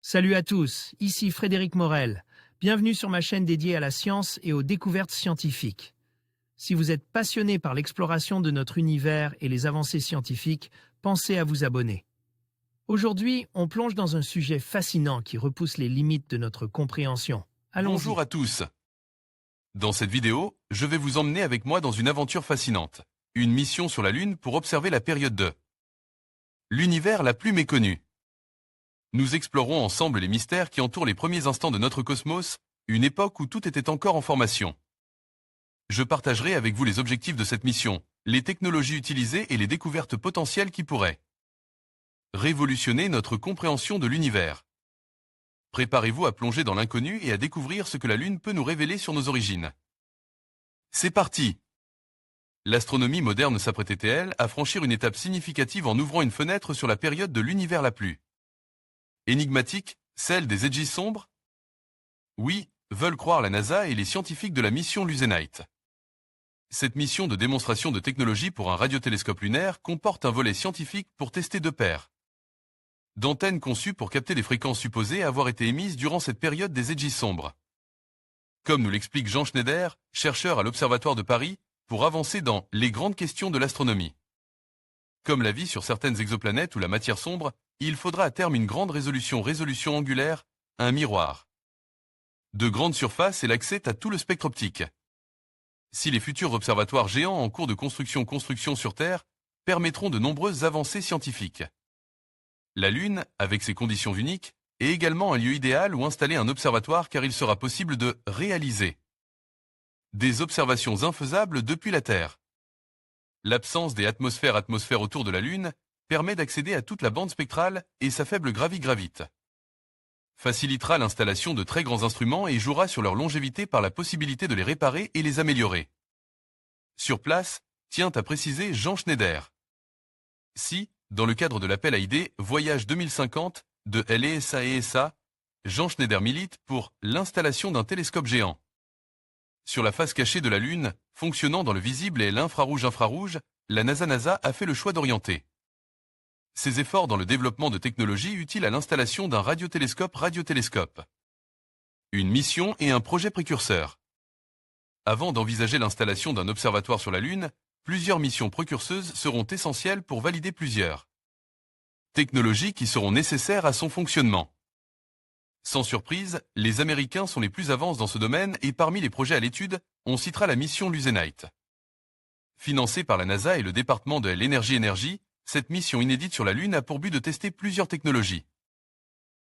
Salut à tous, ici Frédéric Morel. Bienvenue sur ma chaîne dédiée à la science et aux découvertes scientifiques. Si vous êtes passionné par l'exploration de notre univers et les avancées scientifiques, pensez à vous abonner. Aujourd'hui, on plonge dans un sujet fascinant qui repousse les limites de notre compréhension. Allons-y. Bonjour à tous. Dans cette vidéo, je vais vous emmener avec moi dans une aventure fascinante. Une mission sur la Lune pour observer la période de l'univers la plus méconnue. Nous explorons ensemble les mystères qui entourent les premiers instants de notre cosmos, une époque où tout était encore en formation. Je partagerai avec vous les objectifs de cette mission, les technologies utilisées et les découvertes potentielles qui pourraient révolutionner notre compréhension de l'univers. Préparez-vous à plonger dans l'inconnu et à découvrir ce que la Lune peut nous révéler sur nos origines. C'est parti! L'astronomie moderne s'apprêtait-elle à franchir une étape significative en ouvrant une fenêtre sur la période de l'univers la plus énigmatique, celle des aiguilles sombres? Oui, veulent croire la NASA et les scientifiques de la mission Luzenite. Cette mission de démonstration de technologie pour un radiotélescope lunaire comporte un volet scientifique pour tester deux paires d'antennes conçues pour capter les fréquences supposées avoir été émises durant cette période des aiguilles sombres. Comme nous l'explique Jean Schneider, chercheur à l'Observatoire de Paris, pour avancer dans les grandes questions de l'astronomie. Comme la vie sur certaines exoplanètes ou la matière sombre, il faudra à terme une grande résolution angulaire, un miroir de grande surface et l'accès à tout le spectre optique. Si les futurs observatoires géants en cours de construction sur Terre permettront de nombreuses avancées scientifiques. La Lune, avec ses conditions uniques, est également un lieu idéal où installer un observatoire car il sera possible de réaliser des observations infaisables depuis la Terre. L'absence des atmosphères autour de la Lune permet d'accéder à toute la bande spectrale et sa faible gravite facilitera l'installation de très grands instruments et jouera sur leur longévité par la possibilité de les réparer et les améliorer. Sur place, tient à préciser Jean Schneider. Si, dans le cadre de l'appel à idées Voyage 2050 de l'ESA, Jean Schneider milite pour l'installation d'un télescope géant sur la face cachée de la Lune, fonctionnant dans le visible et l'infrarouge, la NASA a fait le choix d'orienter ses efforts dans le développement de technologies utiles à l'installation d'un radiotélescope. Une mission et un projet précurseur. Avant d'envisager l'installation d'un observatoire sur la Lune, plusieurs missions précurseuses seront essentielles pour valider plusieurs technologies qui seront nécessaires à son fonctionnement. Sans surprise, les Américains sont les plus avancés dans ce domaine et parmi les projets à l'étude, on citera la mission Luzenite. Financée par la NASA et le département de l'énergie, cette mission inédite sur la Lune a pour but de tester plusieurs technologies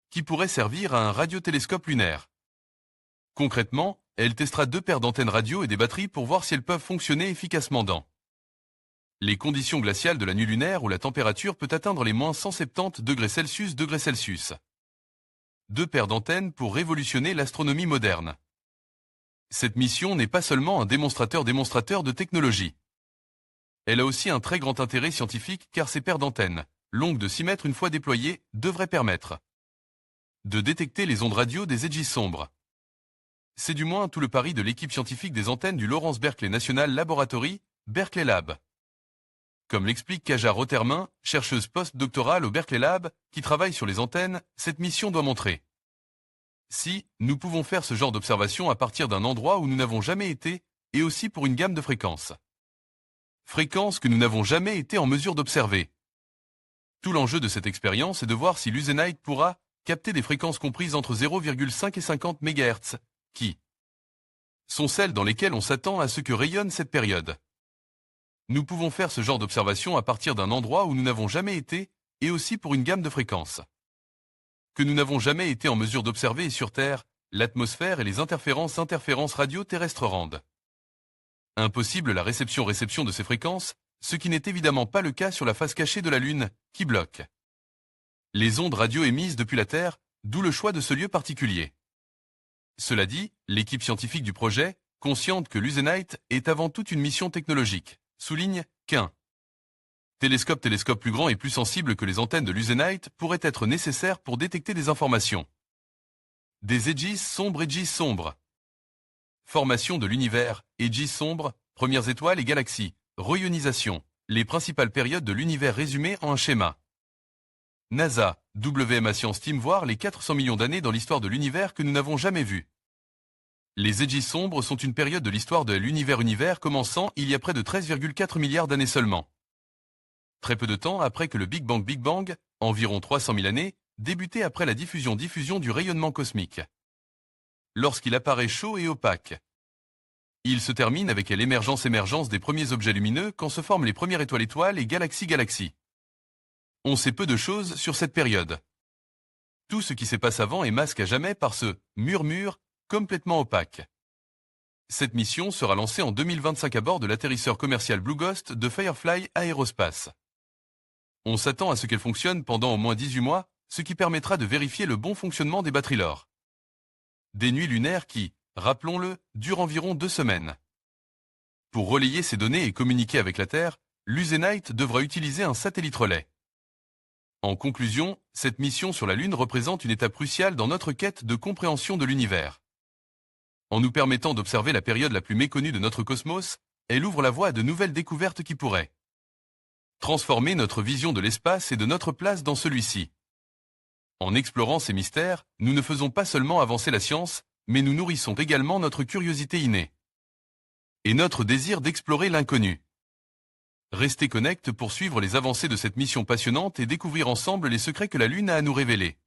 qui pourraient servir à un radiotélescope lunaire. Concrètement, elle testera deux paires d'antennes radio et des batteries pour voir si elles peuvent fonctionner efficacement dans les conditions glaciales de la nuit lunaire où la température peut atteindre les -170°C. Deux paires d'antennes pour révolutionner l'astronomie moderne. Cette mission n'est pas seulement un démonstrateur de technologie. Elle a aussi un très grand intérêt scientifique car ces paires d'antennes, longues de 6 mètres une fois déployées, devraient permettre de détecter les ondes radio des aiguilles sombres. C'est du moins tout le pari de l'équipe scientifique des antennes du Lawrence Berkeley National Laboratory, Berkeley Lab. Comme l'explique Kaja Rothermain, chercheuse post-doctorale au Berkeley Lab, qui travaille sur les antennes, cette mission doit montrer si nous pouvons faire ce genre d'observation à partir d'un endroit où nous n'avons jamais été et aussi pour une gamme de fréquences. Fréquences que nous n'avons jamais été en mesure d'observer. Tout l'enjeu de cette expérience est de voir si Luzenite pourra capter des fréquences comprises entre 0,5 et 50 MHz, qui sont celles dans lesquelles on s'attend à ce que rayonne cette période. Nous pouvons faire ce genre d'observation à partir d'un endroit où nous n'avons jamais été et aussi pour une gamme de fréquences que nous n'avons jamais été en mesure d'observer et sur Terre, l'atmosphère et les interférences radio terrestres rendent impossible la réception de ces fréquences, ce qui n'est évidemment pas le cas sur la face cachée de la Lune, qui bloque les ondes radio émises depuis la Terre, d'où le choix de ce lieu particulier. Cela dit, l'équipe scientifique du projet, consciente que Luzenite est avant tout une mission technologique, souligne qu'un télescope plus grand et plus sensible que les antennes de Luzenite pourrait être nécessaire pour détecter des informations. Des aiguilles sombres. Formation de l'univers, aiguilles sombres, premières étoiles et galaxies, reionisation, les principales périodes de l'univers résumées en un schéma. NASA, WMA Science Team voir les 400 millions d'années dans l'histoire de l'univers que nous n'avons jamais vues. Les Aegis sombres sont une période de l'histoire de l'univers commençant il y a près de 13,4 milliards d'années seulement. Très peu de temps après que le Big Bang, environ 300 000 années, débutait après la diffusion du rayonnement cosmique. Lorsqu'il apparaît chaud et opaque. Il se termine avec l'émergence des premiers objets lumineux quand se forment les premières étoiles et galaxies. On sait peu de choses sur cette période. Tout ce qui se passe avant est masqué à jamais par ce murmure complètement opaque. Cette mission sera lancée en 2025 à bord de l'atterrisseur commercial Blue Ghost de Firefly Aerospace. On s'attend à ce qu'elle fonctionne pendant au moins 18 mois, ce qui permettra de vérifier le bon fonctionnement des batteries LOR. Des nuits lunaires qui, rappelons-le, durent environ 2 semaines. Pour relayer ces données et communiquer avec la Terre, l'Usenite devra utiliser un satellite relais. En conclusion, cette mission sur la Lune représente une étape cruciale dans notre quête de compréhension de l'univers. En nous permettant d'observer la période la plus méconnue de notre cosmos, elle ouvre la voie à de nouvelles découvertes qui pourraient transformer notre vision de l'espace et de notre place dans celui-ci. En explorant ces mystères, nous ne faisons pas seulement avancer la science, mais nous nourrissons également notre curiosité innée et notre désir d'explorer l'inconnu. Restez connectés pour suivre les avancées de cette mission passionnante et découvrir ensemble les secrets que la Lune a à nous révéler.